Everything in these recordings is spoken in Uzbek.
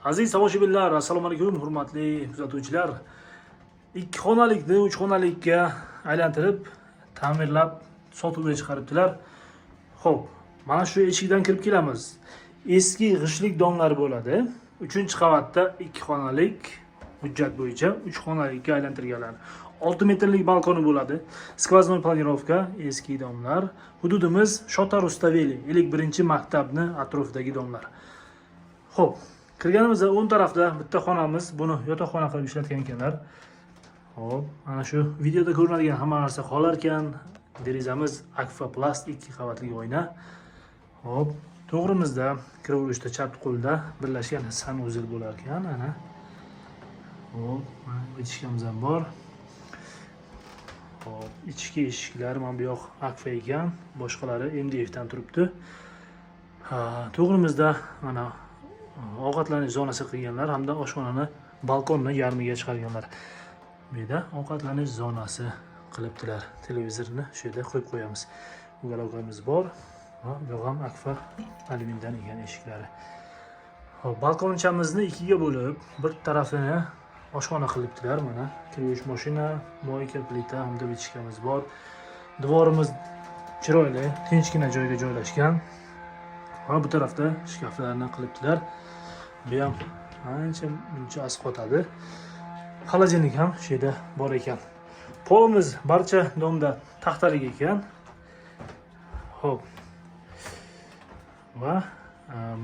Aziz tomoshabinlar, assalomu alaykum, hurmatli kuzatuvchilar. 2 xonalikni 3 xonalikka aylantirib, ta'mirlab, sotuvga chiqaribdilar. Xo'p, mana shu eshikdan kirib kelamiz. Eski g'ishlik donlar bo'ladi. 3-qavatda 2 xonalik hujjat bo'yicha 3 xonalikka aylantirganlar. 6 metrlik balkoni bo'ladi. Skvoznoy planirovka, eski domlar. Hududimiz Shota Rustaveli, 1-maktabni atrofidagi domlar. Xo'p, kirganimizda o'ng tarafda bitta xonamiz, buni yotoqxona qilib ishlatgan ekanlar. Xo'p, mana shu videoda ko'rinadigan hamma narsa qolar ekan. Derizamiz Akvaplast 2 qavatli oyna. Xo'p, to'g'rimizda kiraverishda chap qo'lda birlashgan sanuzel bo'lar ekan, ana. Xo'p, mana eshikimiz ham bor. Xo'p, ichki eshiklar mana bu yoq Akfa ekan, boshqalari MDF dan turibdi. To'g'rimizda mana ovqatlanish zonasi qilganlar hamda oshxonani balkonni yarmiga chiqarganlar. Bu yerda ovqatlanish zonasi qilibdilar. Televizorni shu yerda qo'yib qo'yamiz. Ugalogamiz bor. Bu ham Akfa alyumindan ekan eshiklari. Hop, balkonchamizni ikkiga bo'lib, bir tarafini oshxona qilibdilar. Mana kirish mashina, moyka plita hamda bichkamiz bor. Devorimiz chiroyli, tinchgina joyga joylashgan. Va bu tarafda shkaflarni qilibdilar. Bu ham ancha asqotadi. Xolodilnik ham shu yerda bor ekan. Polimiz barcha domda taxtalik ekan. Xo'p. Va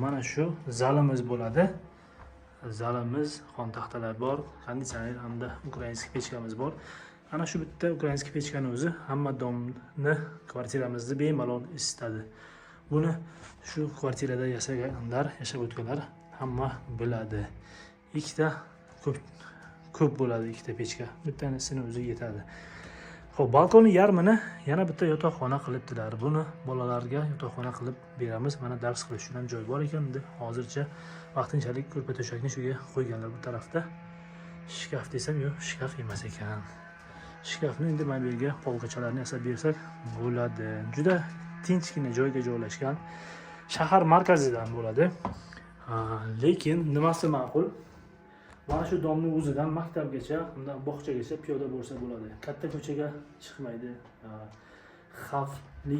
mana shu zalimiz bo'ladi. Zalimiz xon taxtalar bor, konditsioner hamda ukrainskiy pechkamiz bor. Ana shu bitta ukrainskiy pechkani o'zi hamma domni kvartiramizni bemalol isitadi. Buni shu kvartirada yashaganlar, yashab o'tganlar hamma biladi. Ikkita ko'p bo'ladi, ikkita pechka. Bittanisini o'zi yetadi. Xo'p, balkonni yarmini yana bitta yotoqxona qilibdilar. Buni bolalarga yotoqxona qilib beramiz. Mana dars qilish uchun ham joy bor ekan. Hozircha vaqtinchalik ko'rpa-to'shakni shuga qo'yganlar bu tarafda. Shkaf desam, yo'q, shkaf emas ekan. Shkafni endi mana bu yerga polkachalarni yasab bersak bo'ladi. Juda tinchgina joyga joylashgan. Shahar markazidan bo'ladi. Lekin nimasi ma'qul? Mana shu domning o'zidan maktabgacha, undan bog'chagacha piyoda bo'lsa bo'ladi. Katta ko'chaga chiqmaydi. Xavfli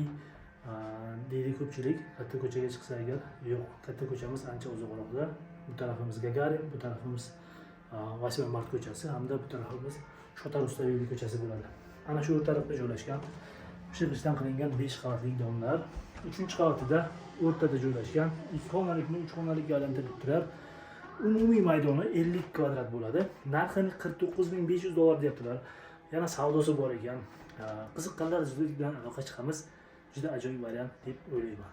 deydi ko'pchilik. Katta ko'chaga chiqsa agar, yo'q, katta ko'chamiz ancha uzoqroqda. Bu tarafimiz Gagarin, bu tarafimiz 8-mart ko'chasi hamda bu tarafimiz Shota Rustaveli ko'chasi bo'ladi. Ana shu tarafda joylashgan pishirishdan qilingan 5 qavatli domlar. 3-qavatida o'rtada joylashgan 2 xonalikni 3 xonalikka aylantiribdilar. Umumiy maydoni 50 kvadrat bo'ladi. Narxini $49,500 deyaptilar. Yana savdosi bor ekan. Qiziqqanlar zudlik bilan aloqa chiqamiz. Juda ajoyib variant deb o'ylayman.